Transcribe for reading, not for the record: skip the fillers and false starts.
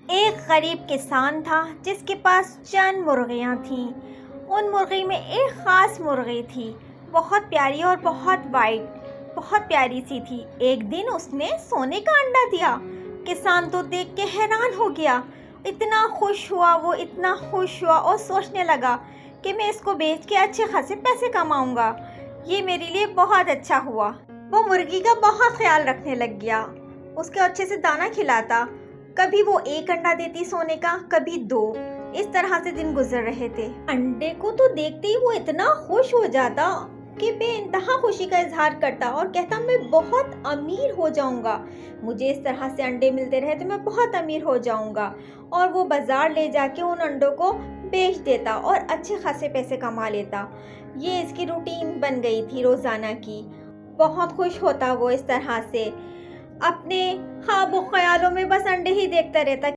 ایک غریب کسان تھا جس کے پاس چند مرغیاں تھیں۔ ان مرغی میں ایک خاص مرغی تھی، بہت پیاری اور بہت وائٹ، بہت پیاری سی تھی۔ ایک دن اس نے سونے کا انڈا دیا۔ کسان تو دیکھ کے حیران ہو گیا، اتنا خوش ہوا، وہ اتنا خوش ہوا اور سوچنے لگا کہ میں اس کو بیچ کے اچھے خاصے پیسے کماؤں گا، یہ میرے لیے بہت اچھا ہوا۔ وہ مرغی کا بہت خیال رکھنے لگ گیا، اس کے اچھے سے دانہ کھلاتا۔ کبھی وہ ایک انڈا دیتی سونے کا، کبھی 2۔ اس طرح سے دن گزر رہے تھے۔ انڈے کو تو دیکھتے ہی وہ اتنا خوش ہو جاتا کہ بے انتہا خوشی کا اظہار کرتا اور کہتا میں بہت امیر ہو جاؤں گا، مجھے اس طرح سے انڈے ملتے رہے تو میں بہت امیر ہو جاؤں گا۔ اور وہ بازار لے جا کے ان انڈوں کو بیچ دیتا اور اچھے خاصے پیسے کما لیتا۔ یہ اس کی روٹین بن گئی تھی روزانہ کی۔ بہت خوش ہوتا وہ اس طرح سے، اپنے خواب و خیالوں میں بس انڈے ہی دیکھتا رہتا۔